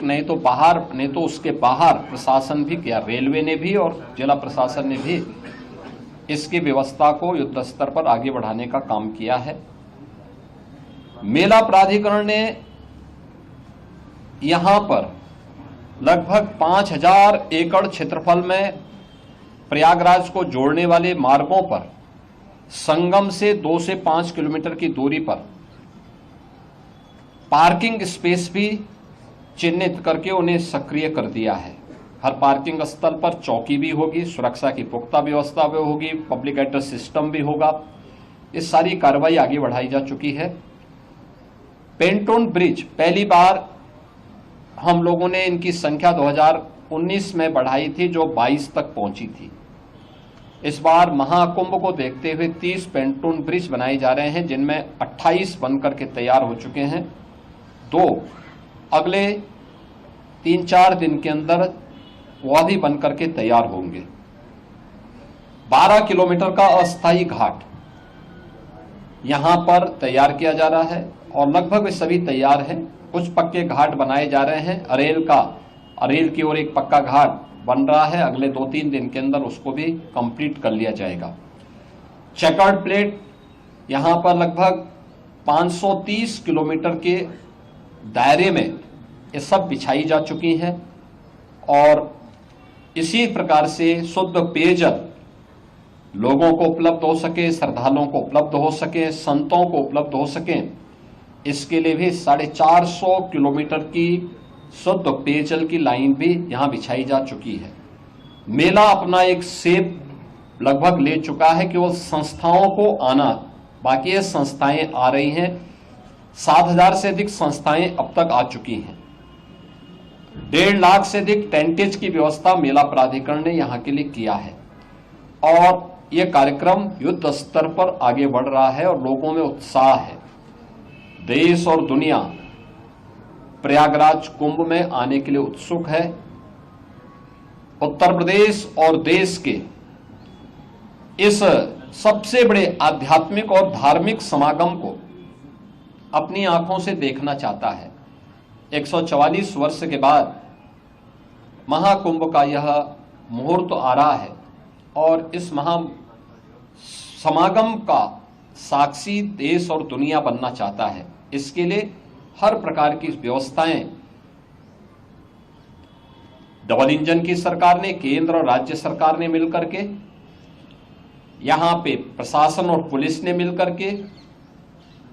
नहीं तो बाहर, नहीं तो उसके बाहर प्रशासन भी किया, रेलवे ने भी और जिला प्रशासन ने भी इसकी व्यवस्था को युद्ध स्तर पर आगे बढ़ाने का काम किया है। मेला प्राधिकरण ने यहां पर लगभग 5000 एकड़ क्षेत्रफल में प्रयागराज को जोड़ने वाले मार्गों पर संगम से 2 से 5 किलोमीटर की दूरी पर पार्किंग स्पेस भी चिन्हित करके उन्हें सक्रिय कर दिया है। हर पार्किंग स्थल पर चौकी भी होगी, सुरक्षा की पुख्ता व्यवस्था भी होगी, पब्लिक एड्रेस सिस्टम भी होगा। ये सारी कार्रवाई आगे बढ़ाई जा चुकी है। पेंटोन ब्रिज पहली बार हम लोगों ने इनकी संख्या 2019 में बढ़ाई थी, जो 22 तक पहुंची थी। इस बार महाकुंभ को देखते हुए 30 पेंटोन ब्रिज बनाए जा रहे हैं, जिनमें 28 बनकर के तैयार हो चुके हैं। 2 अगले 3-4 दिन के अंदर वह भी बनकर के तैयार होंगे। 12 किलोमीटर का अस्थायी घाट यहां पर तैयार किया जा रहा है और लगभग वे सभी तैयार हैं। कुछ पक्के घाट बनाए जा रहे हैं। अरेल की ओर एक पक्का घाट बन रहा है, अगले 2-3 दिन के अंदर उसको भी कंप्लीट कर लिया जाएगा। चेकर्ड प्लेट यहां पर लगभग 530 किलोमीटर के दायरे में ये सब बिछाई जा चुकी हैं और इसी प्रकार से शुद्ध पेयजल लोगों को उपलब्ध हो सके, श्रद्धालुओं को उपलब्ध हो सके, संतों को उपलब्ध हो सके, इसके लिए भी 450 किलोमीटर की शुद्ध पेयजल की लाइन भी यहां बिछाई जा चुकी है। मेला अपना एक शेप लगभग ले चुका है, केवल संस्थाओं को आना बाकी है। संस्थाएं आ रही हैं, 7000 से अधिक संस्थाएं अब तक आ चुकी हैं। 1.5 लाख से अधिक टेंटेज की व्यवस्था मेला प्राधिकरण ने यहां के लिए किया है और यह कार्यक्रम युद्ध स्तर पर आगे बढ़ रहा है और लोगों में उत्साह है। देश और दुनिया प्रयागराज कुंभ में आने के लिए उत्सुक है। उत्तर प्रदेश और देश के इस सबसे बड़े आध्यात्मिक और धार्मिक समागम को अपनी आंखों से देखना चाहता है। 144 वर्ष के बाद महाकुंभ का यह मुहूर्त आ रहा है और इस महा समागम का साक्षी देश और दुनिया बनना चाहता है। इसके लिए हर प्रकार की व्यवस्थाएं डबल इंजन की सरकार ने, केंद्र और राज्य सरकार ने मिलकर के, यहां पे प्रशासन और पुलिस ने मिलकर के,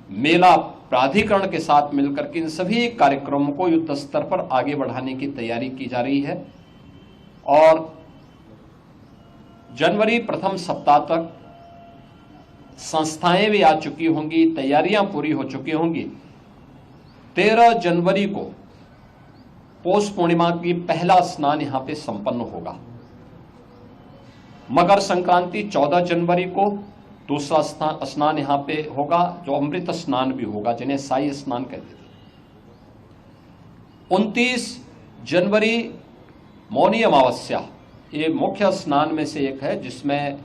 मेला प्राधिकरण के साथ मिलकर के इन सभी कार्यक्रमों को युद्ध स्तर पर आगे बढ़ाने की तैयारी की जा रही है और जनवरी प्रथम सप्ताह तक संस्थाएं भी आ चुकी होंगी, तैयारियां पूरी हो चुकी होंगी। 13 जनवरी को पौष पूर्णिमा की पहला स्नान यहां पे संपन्न होगा। मकर संक्रांति 14 जनवरी को दूसरा स्नान यहां पे होगा, जो अमृत स्नान भी होगा, जिन्हें साई स्नान कहते थे। 29 जनवरी मौनी अमावस्या, ये मुख्य स्नान में से एक है, जिसमें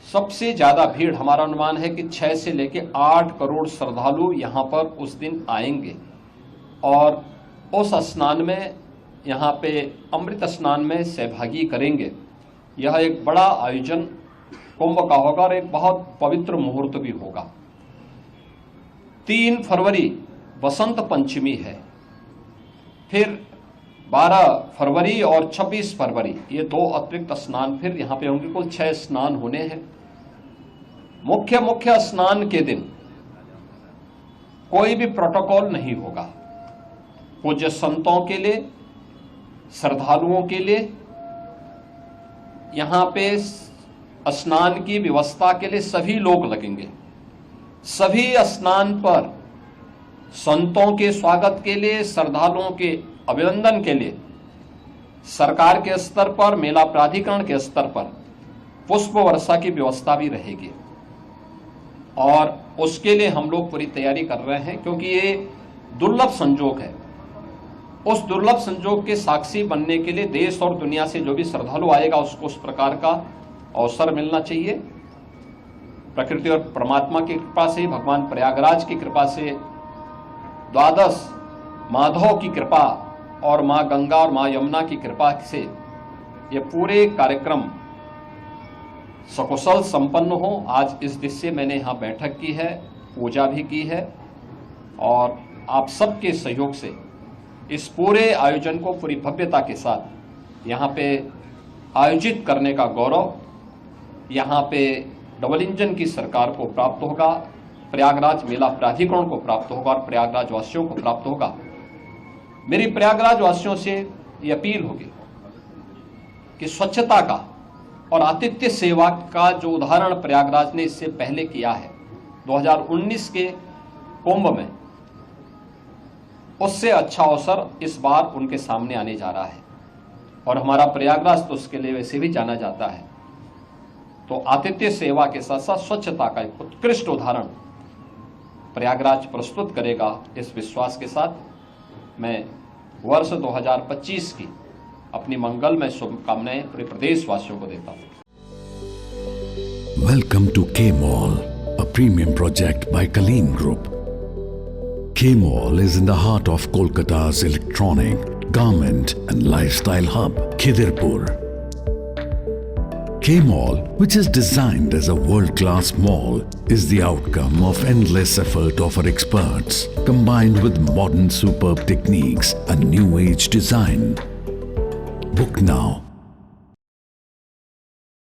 सबसे ज्यादा भीड़, हमारा अनुमान है कि 6 से लेकर 8 करोड़ श्रद्धालु यहां पर उस दिन आएंगे और उस स्नान में, यहां पे अमृत स्नान में सहभागी करेंगे। यह एक बड़ा आयोजन कुंभ का होगा और एक बहुत पवित्र मुहूर्त भी होगा। 3 फरवरी बसंत पंचमी है, फिर 12 फरवरी और 26 फरवरी ये 2 अतिरिक्त स्नान फिर यहां पे होंगे। कुल 6 स्नान होने हैं। मुख्य स्नान के दिन कोई भी प्रोटोकॉल नहीं होगा। पूज्य संतों के लिए, श्रद्धालुओं के लिए यहां पे स्नान की व्यवस्था के लिए सभी लोग लगेंगे। सभी स्नान पर संतों के स्वागत के लिए, श्रद्धालुओं के अभिनंदन के लिए सरकार के स्तर पर, मेला प्राधिकरण के स्तर पर पुष्प वर्षा की व्यवस्था भी रहेगी और उसके लिए हम लोग पूरी तैयारी कर रहे हैं, क्योंकि ये दुर्लभ संजोग है। उस दुर्लभ संजोग के साक्षी बनने के लिए देश और दुनिया से जो भी श्रद्धालु आएगा उसको उस प्रकार का अवसर मिलना चाहिए। प्रकृति और परमात्मा की कृपा से, भगवान प्रयागराज की कृपा से, द्वादश माधव की कृपा और माँ गंगा और माँ यमुना की कृपा से ये पूरे कार्यक्रम सकुशल संपन्न हो। आज इस दिवस से मैंने यहाँ बैठक की है, पूजा भी की है और आप सबके सहयोग से इस पूरे आयोजन को पूरी भव्यता के साथ यहाँ पे आयोजित करने का गौरव यहाँ पे डबल इंजन की सरकार को प्राप्त होगा, प्रयागराज मेला प्राधिकरण को प्राप्त होगा और प्रयागराज वासियों को प्राप्त होगा। मेरी प्रयागराज वासियों से ये अपील होगी कि स्वच्छता का और आतिथ्य सेवा का जो उदाहरण प्रयागराज ने इससे पहले किया है 2019 के कुंभ में, उससे अच्छा अवसर इस बार उनके सामने आने जा रहा है और हमारा प्रयागराज तो उसके लिए वैसे भी जाना जाता है। तो आतिथ्य सेवा के साथ साथ स्वच्छता का एक उत्कृष्ट उदाहरण प्रयागराज प्रस्तुत करेगा। इस विश्वास के साथ मैं वर्ष 2025 की अपनी मंगलमय शुभकामनाएं पूरे प्रदेशवासियों को देता हूं। Welcome to K-Mall, a premium project by Kaleen Group. K-Mall is in the heart of Kolkata's electronic, garment and lifestyle hub, Khidirpur. K-Mall, which is designed as a world-class mall, is the outcome of endless effort of our experts, combined with modern superb techniques and new age design. Book now